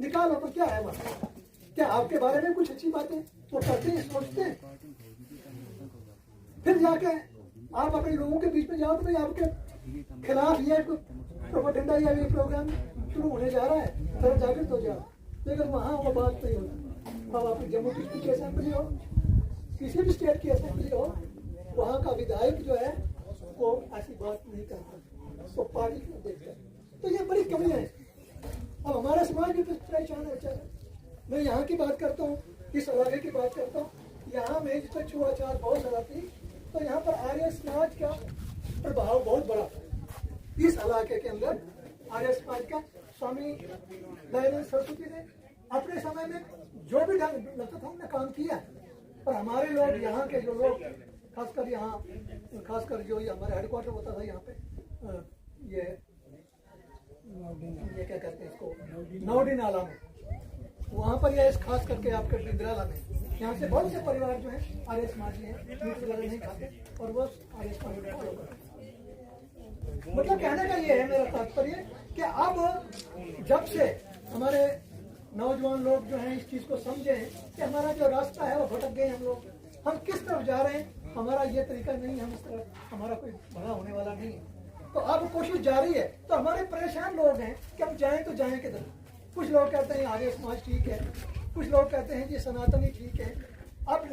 निकालो तो क्या है वहाँ? क्या आपके बारे में कुछ अच्छी बातें वो करते हैं, सोचते हैं? फिर जाके आप अपने लोगों के बीच में जाओ तो भाई आपके खिलाफ ये प्रोपेगेंडा या ये प्रोग्राम शुरू होने जा रहा है, तरफ जाकर तो जाओ। लेकिन वहाँ वो बात नहीं होती। अब आप जम्मू कश्मीर की असेंबली हो, किसी भी स्टेट की असेंबली हो, वहाँ का विधायक जो है वो ऐसी बात नहीं करता, वो पार्टी को देखता है। तो ये बड़ी कमी है। अब हमारा समाज भी परेशान है बेचारा। मैं यहाँ की बात करता हूँ, इस इलाके की बात करता हूँ। यहाँ में जिसका छुआछात बहुत ज्यादा थी, तो यहाँ पर आर्य समाज का प्रभाव बहुत बड़ा था। इस इलाके के अंदर आर्य समाज का स्वामी दयानंद सरस्वती ने अपने समय में जो भी लगता था उन्होंने काम किया। पर हमारे लोग, यहाँ के जो लोग, खासकर यहाँ, खासकर जो ये हमारे हेडक्वार्टर होता था यहाँ पे, ये क्या कहते हैं इसको, नौडी नाला में, वहाँ पर यह खास करके आपके बिंद्राला में, यहाँ से बहुत से परिवार जो है आर्य समाजी हैं, मीट वगैरह नहीं खाते और वो आर्य समाज को फॉलो करते हैं। मतलब कहने का ये है मेरा तात्पर्य कि अब जब से हमारे नौजवान लोग जो हैं इस चीज को समझे कि हमारा जो रास्ता है वो भटक गए हम किस तरफ जा रहे हैं, हमारा ये तरीका नहीं है, हम इस तरफ, हमारा कोई भला होने वाला नहीं है। तो अब कोशिश जारी है। तो हमारे परेशान लोग हैं कि हम जाएं तो जाएं किधर। कुछ लोग कहते हैं आर्य समाज ठीक है, कुछ लोग कहते हैं कि सनातनी ठीक है। अब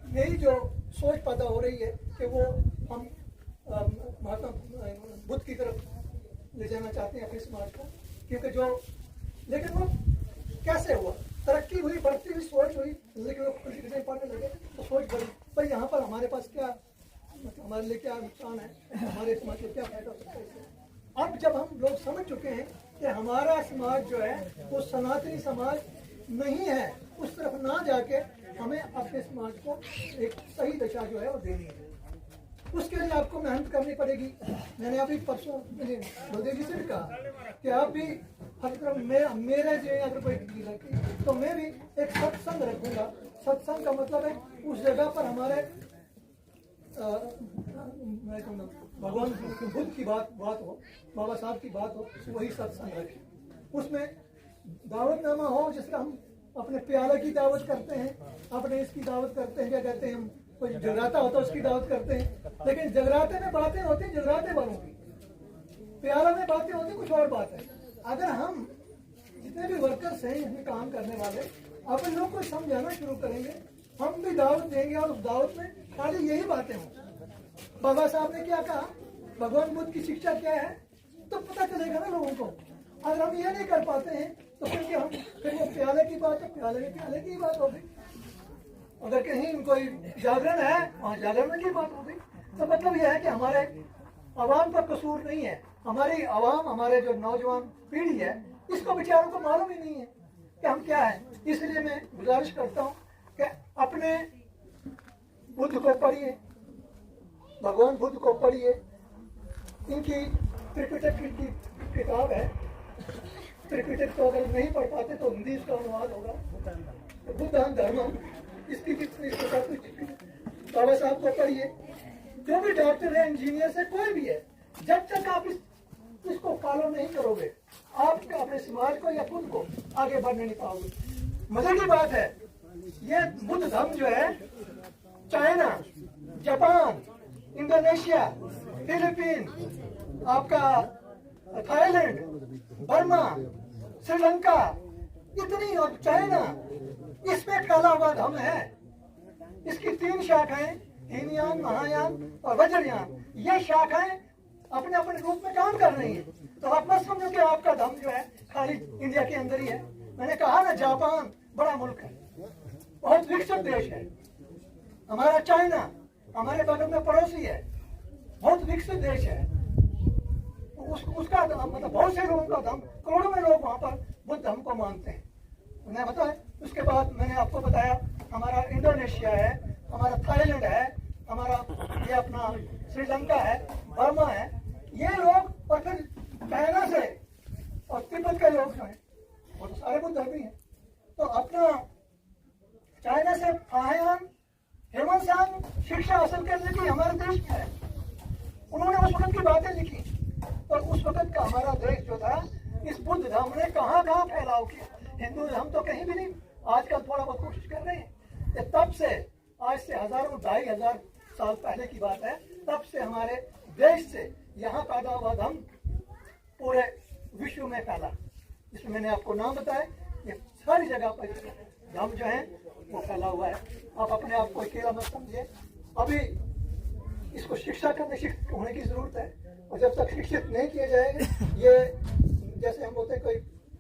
नई जो सोच पैदा हो रही है कि वो हम महात्मा बुद्ध की तरफ ले जाना चाहते हैं अपने समाज को, क्योंकि जो, लेकिन वो कैसे हुआ, तरक्की हुई, बढ़ती हुई सोच हुई, लेकिन लोग पढ़ने लगे तो सोच बढ़ी। पर यहाँ पर हमारे पास क्या, हमारे लिए क्या नुकसान है, हमारे समाज को क्या फायदा हो सकता है इससे? अब जब हम लोग समझ चुके हैं कि हमारा समाज जो है वो सनातनी समाज नहीं है, उस तरफ ना जाके हमें अपने समाज को एक सही दिशा जो है वो देनी है। उसके लिए आपको मेहनत करनी पड़ेगी। मैंने अभी परसों बलदेव जी से भी कहा कि आप भी हर तरफ मेरे जो अगर कोई लड़की, तो मैं भी एक सत्संग रखूंगा। सत्संग का मतलब है उस जगह पर हमारे भगवान बुद्ध की बात हो, बाबा साहब की बात हो, वही सत्संग रखें। उसमें दावतनामा हो, जिसका हम अपने प्याले की दावत करते हैं, अपने इसकी दावत करते हैं, क्या कहते हैं, हम कोई जगराता होता है उसकी दावत करते हैं। लेकिन जगराते में बातें होती हैं जगराते वालों की, प्याला में बातें होती कुछ और बात है। अगर हम जितने भी वर्कर्स हैं इसमें काम करने वाले अपन लोग को समझाना शुरू करेंगे, हम भी दावत देंगे और उस दावत में खाली यही बातें हों। बाबा साहब ने क्या कहा, भगवान बुद्ध की शिक्षा क्या है, तो पता चलेगा ना लोगों को। अगर हम ये नहीं कर पाते हैं तो फिर वो प्याले की बात है, प्याले की बात होगी। अगर कहीं कोई जागरण है और जागरण की बात होगी, तो मतलब यह है कि हमारे आवाम का कसूर नहीं है। हमारी आवाम, हमारे जो नौजवान पीढ़ी है, इसको बेचारों को मालूम ही नहीं है कि हम क्या है। इसलिए मैं गुजारिश करता हूँ कि अपने बुद्ध को पढ़िए, भगवान बुद्ध को पढ़िए। इनकी त्रिपिटक की किताब है, त्रिपिटक को अगर नहीं पढ़ पाते तो हिंदी इसका अनुवाद होगा, बुद्धान धर्मम, इसकी बाबा साहब को पढ़िए। जो भी डॉक्टर है, इंजीनियर से कोई भी है, जब तक आप इसको फॉलो नहीं करोगे, आप अपने समाज को या खुद को आगे बढ़ने नहीं पाओगे। मजे की बात है, ये बुद्ध धर्म जो है चाइना, जापान, इंडोनेशिया, फिलीपीन, आपका थाईलैंड, बर्मा, श्रीलंका, इतनी, और चाइना, इसमें फैला हुआ धर्म है। इसकी 3 शाखाएं, हीनयान, महायान और वज्रयान, ये शाखाएं अपने अपने रूप में काम कर रही हैं। तो आप मत समझो कि आपका धर्म जो है खाली इंडिया के अंदर ही है। मैंने कहा ना, जापान बड़ा मुल्क है, बहुत विकसित देश है। हमारा चाइना हमारे बगल में पड़ोसी है, बहुत विकसित देश है। उसका मतलब बहुत से लोगों का धर्म, करोड़ों में लोग वहाँ पर बुद्ध धर्म को मानते हैं। उन्हें पता है। उसके बाद मैंने आपको बताया हमारा इंडोनेशिया है, हमारा थाईलैंड है, हमारा ये अपना श्रीलंका है, बर्मा है, ये लोग, और फिर चाइना से और तिब्बत के लोग जो हैं वो तो सारे बुद्ध धर्मी हैं। तो अपना चाइना से महायान, हेमंत शिक्षा हासिल करने की हमारे देश में है। उन्होंने उस वक्त की बातें लिखी, और उस वक्त का हमारा देश जो था इस बुद्ध धर्म ने कहाँ कहाँ फैलाव किया। हिंदू धर्म तो कहीं भी नहीं, आजकल थोड़ा बहुत कोशिश कर रहे हैं। ये तब से, आज से हजारों 2500 साल पहले की बात है, तब से हमारे देश से यहाँ पैदा हुआ धर्म पूरे विश्व में फैला। जिसमें मैंने आपको नाम बताया, ये सारी जगह पर धर्म जो है वो फैला हुआ है। आप अपने आप को अकेला मत समझिए, अभी इसको शिक्षा करने शिक्षित होने की जरूरत है। और जब तक शिक्षित नहीं किए जाएंगे, ये जैसे हम बोलते हैं कोई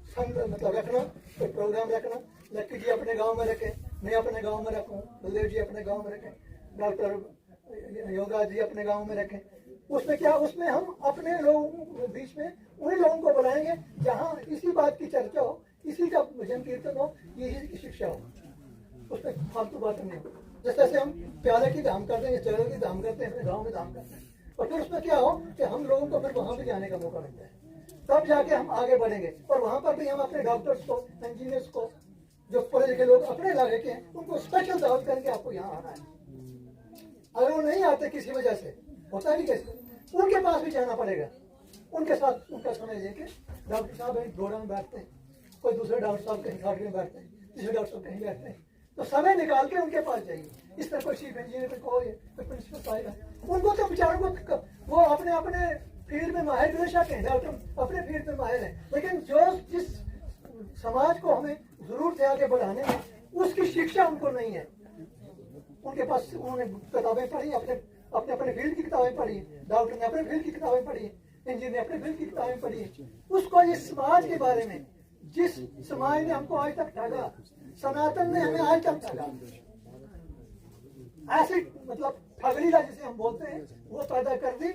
संघ मतलब रखना, कोई प्रोग्राम रखना, लक्की जी अपने गांव में रखें, मैं अपने गांव में रखूं, बलदेव जी अपने गांव में रखें, डॉक्टर योगा जी अपने गांव में रखें, उसमें क्या, उसमें हम अपने लोगों के बीच में उन्हीं लोगों को बुलाएंगे जहाँ इसी बात की चर्चा हो, इसी का भजन कीर्तन हो, इसी की शिक्षा हो, उसमें फालतू बात नहीं हो। जैसे जैसे हम प्याले की धाम करते हैं, चौरों की धाम करते हैं, अपने गाँव में धाम करते हैं, और फिर उसमें क्या हो कि हम लोगों को फिर वहाँ भी जाने का मौका मिलता है, तब जाके हम आगे बढ़ेंगे। और वहाँ पर भी हम अपने डॉक्टर्स को, इंजीनियर्स को, जो पढ़े लिखे लोग अपने इलाके के हैं, उनको स्पेशल दावत करके आपको यहाँ आना है। अगर वो नहीं आते किसी वजह से, होता नहीं कैसे, उनके पास भी जाना पड़ेगा, उनके साथ उनका समय लेके डॉक्टर साहब एक घोड़ा में बैठते हैं, कोई दूसरे डॉक्टर साहब कहीं घाट में बैठते हैं, तीसरे डॉक्टर साहब कहीं बैठते हैं, तो समय निकाल के उनके पास जाइए। इस तरह कोई चीफ इंजीनियर कोई प्रिंसिपल आएगा, उनको तो बेचारों को वो अपने अपने फील्ड में माहिर, बेशक हैं डॉक्टर अपने फील्ड में माहिर है, लेकिन जो जिस समाज को हमें जरूरत है आगे बढ़ाने में, उसकी शिक्षा उनको नहीं है। उनके पास उन्होंने किताबें पढ़ी, अपने अपने फील्ड की किताबें पढ़ी, डॉक्टर ने अपने फील्ड की किताबें पढ़ी, इंजीनियर ने अपने फील्ड की किताबें पढ़ी, उसको इस समाज के बारे में, जिस समाज ने हमको आज तक ठगा, सनातन ने हमें आज तक ठगा, ऐसी मतलब ठगलीला जिसे हम बोलते हैं वो पैदा कर दी।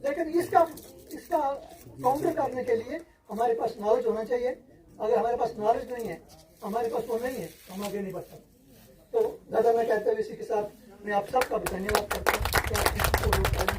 लेकिन इसका काउंटर करने के लिए हमारे पास नॉलेज होना चाहिए। अगर हमारे पास नॉलेज नहीं है, हमारे पास वो नहीं है, हम आगे नहीं बढ़ सकते। तो दादा मैं कहते हुए इसी के साथ मैं आप सबका भी धन्यवाद करता हूँ।